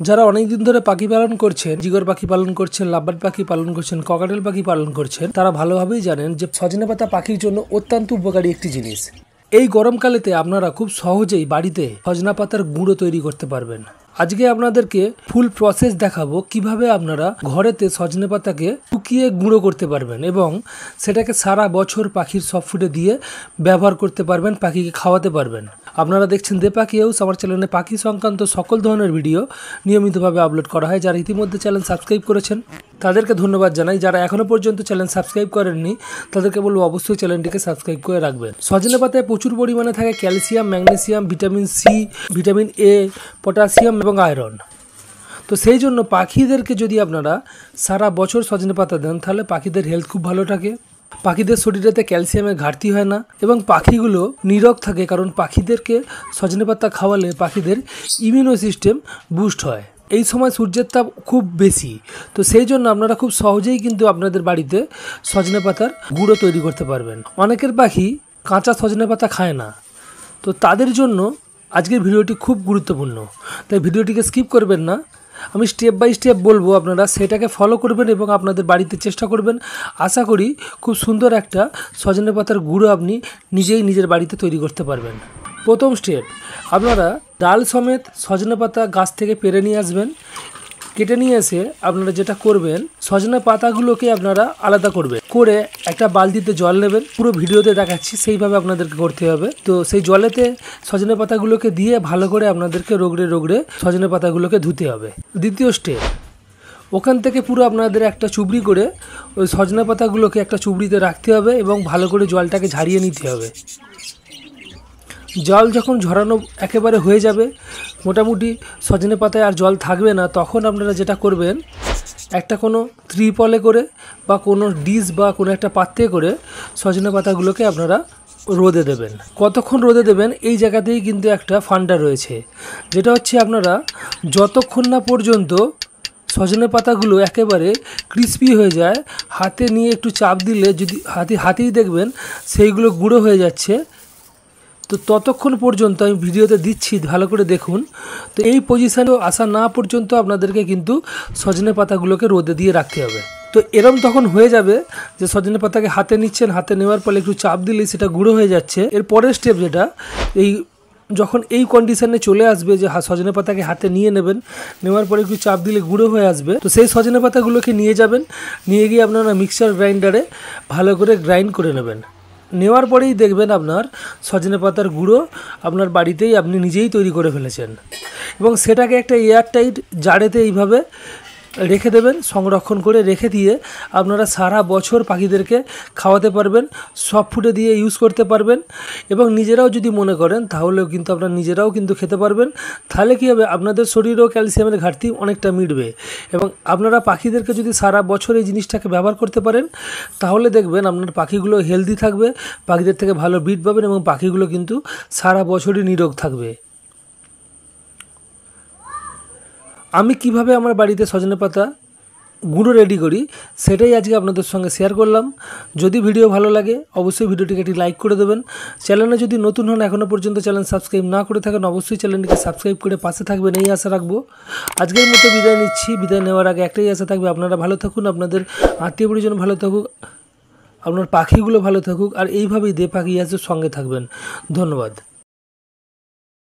যারা অনেক দিন ধরে পাখি পালন করছেন, জিগর পাখি পালন করছেন, লাভবার্ড পাখি পালন করছেন, ককাটেল পাখি পালন করছেন, তারা ভালোভাবেই জানেন যে সজনে পাতা পাখির জন্য অত্যন্ত উপকারী একটি জিনিস। এই গরমকালেতে আপনারা খুব সহজেই বাড়িতে সজনা পাতার গুঁড়ো তৈরি করতে পারবেন। আজকে আপনাদেরকে ফুল প্রসেস দেখাবো কিভাবে আপনারা ঘরেতে সজনে পাতাকে শুকিয়ে গুঁড়ো করতে পারবেন এবং সেটাকে সারা বছর পাখির সব ফুডে দিয়ে ব্যবহার করতে পারবেন, পাখিকে খাওয়াতে পারবেন। আপনারা দেখছেন দে পাখি হাউস। আমার চ্যানেলে পাখি সংক্রান্ত সকল ধরনের ভিডিও নিয়মিতভাবে আপলোড করা হয়। যারা ইতিমধ্যে চ্যানেল সাবস্ক্রাইব করেছেন তাদেরকে ধন্যবাদ জানাই। যারা এখনো পর্যন্ত চ্যানেল সাবস্ক্রাইব করেননি তাদেরকে বলবো অবশ্যই চ্যানেলটিকে সাবস্ক্রাইব করে রাখবেন। সজনে পাতায় প্রচুর পরিমাণে থাকে calcium, magnesium, vitamin C, vitamin A, potassium এবং আয়রন। তো সেই জন্য পাখিদেরকে যদি আপনারা সারা বছর সজনে পাতা দেন তাহলে পাখিদের হেলথ খুব ভালো থাকে, পাখিদের শরীরেতে ক্যালসিয়ামের ঘাটতি হয় না এবং পাখিগুলো নীরোগ থাকে। কারণ পাখিদেরকে সজনে পাতা খাওয়ালে পাখিদের ইমিউনো সিস্টেম বুস্ট হয়। এই সময় সূর্যের তাপ খুব বেশি, তো সেই জন্য আপনারা খুব সহজেই কিন্তু আপনাদের বাড়িতে সজনে পাতার গুঁড়ো তৈরি করতে পারবেন। অনেকের পাখি কাঁচা সজনে পাতা খায় না, তো তাদের জন্য আজকের ভিডিওটি খুব গুরুত্বপূর্ণ, তাই ভিডিওটিকে স্কিপ করবেন না। আমি স্টেপ বাই স্টেপ বলবো, আপনারা সেটাকে ফলো করবেন এবং আপনাদের বাড়িতে চেষ্টা করবেন। আশা করি খুব সুন্দর একটা সজনে পাতার গুঁড়ো আপনি নিজেই নিজের বাড়িতে তৈরি করতে পারবেন। প্রথম স্টেপ, আপনারা ডাল সমেত সজনে পাতা গাছ থেকে পেরে নিয়ে আসবেন। কেটে নিয়ে এসে আপনারা যেটা করবেন, সজনে পাতাগুলোকে আপনারা আলাদা করবেন, করে একটা বালতিতে জল নেবেন। পুরো ভিডিওতে দেখাচ্ছি সেইভাবে আপনাদেরকে করতে হবে। তো সেই জলেতে সজনে পাতাগুলোকে দিয়ে ভালো করে আপনাদেরকে রগড়ে সজনে পাতাগুলোকে ধুতে হবে। দ্বিতীয় স্টেপ, ওখান থেকে পুরো আপনাদের একটা চুবড়ি করে ওই সজনে পাতাগুলোকে একটা চুবড়িতে রাখতে হবে এবং ভালো করে জলটাকে ঝারিয়ে নিতে হবে। জল যখন ঝরানো একেবারে হয়ে যাবে, মোটামুটি সজনে পাতায় আর জল থাকবে না, তখন আপনারা যেটা করবেন, একটা কোনো ত্রিপলে করে বা কোনো ডিশ বা কোনো একটা পাত্রে করে সজনে পাতাগুলোকে আপনারা রোদে দেবেন। কতক্ষণ রোদে দেবেন এই জায়গাতেই কিন্তু একটা ফান্ডা রয়েছে, যেটা হচ্ছে আপনারা যতক্ষণ না পর্যন্ত সজনে পাতাগুলো একেবারে ক্রিস্পি হয়ে যায়, হাতে নিয়ে একটু চাপ দিলে যদি হাতেই দেখবেন সেইগুলো গুঁড়ো হয়ে যাচ্ছে, তো ততক্ষণ পর্যন্ত আমি ভিডিওতে দিচ্ছি, ভালো করে দেখুন। তো এই পজিশানে আসা না পর্যন্ত আপনাদেরকে কিন্তু সজনে পাতাগুলোকে রোদে দিয়ে রাখতে হবে। তো এরম তখন হয়ে যাবে যে সজনে পাতাকে হাতে নিচ্ছেন, হাতে নেওয়ার পরে একটু চাপ দিলেই সেটা গুঁড়ো হয়ে যাচ্ছে। এর পরের স্টেপ যেটা, যখন এই কন্ডিশনে চলে আসবে যে সজনে পাতাকে হাতে নিয়ে নেবেন, নেওয়ার পরে একটু চাপ দিলে গুঁড়ো হয়ে আসবে, তো সেই সজনে পাতাগুলোকে নিয়ে যাবেন, নিয়ে গিয়ে আপনারা মিক্সার গ্রাইন্ডারে ভালো করে গ্রাইন্ড করে নেবেন। নেওয়ার পরেই দেখবেন আপনার সজনে পাতার গুঁড়ো আপনার বাড়িতেই আপনি নিজেই তৈরি করে ফেলেছেন এবং সেটাকে একটা এয়ারটাইট জারেতে এইভাবে রেখে দেবেন। সংরক্ষণ করে রেখে দিয়ে আপনারা সারা বছর পাখিদেরকে খাওয়াতে পারবেন, সব ফুডে দিয়ে ইউজ করতে পারবেন এবং নিজেরাও যদি মনে করেন তাহলেও কিন্তু আপনারা নিজেরাও কিন্তু খেতে পারবেন। তাহলে কী হবে, আপনাদের শরীরেও ক্যালসিয়ামের ঘাটতি অনেকটা মিটবে এবং আপনারা পাখিদেরকে যদি সারা বছর এই জিনিসটাকে ব্যবহার করতে পারেন তাহলে দেখবেন আপনার পাখিগুলো হেলদি থাকবে, পাখিদের থেকে ভালো ব্রিড পাবেন এবং পাখিগুলো কিন্তু সারা বছরই নিরোগ থাকবে। আমি কিভাবে আমার বাড়িতে সজনে পাতা গুঁড়ো রেডি করি সেটাই আজকে আপনাদের সঙ্গে শেয়ার করলাম। যদি ভিডিও ভালো লাগে অবশ্যই ভিডিওটিকে একটি লাইক করে দেবেন। চ্যানেলে যদি নতুন হন, এখনও পর্যন্ত চ্যানেল সাবস্ক্রাইব না করে থাকেন, অবশ্যই চ্যানেলটিকে সাবস্ক্রাইব করে পাশে থাকবেন, এই আশা রাখবো। আজকের মতো বিদায় নিচ্ছি। বিদায় নেওয়ার আগে একটাই আশা থাকবে, আপনারা ভালো থাকুন, আপনাদের আত্মীয় পরিজন ভালো থাকুক, আপনার পাখিগুলো ভালো থাকুক, আর এইভাবেই দে পাখি হাউসের সঙ্গে থাকবেন। ধন্যবাদ।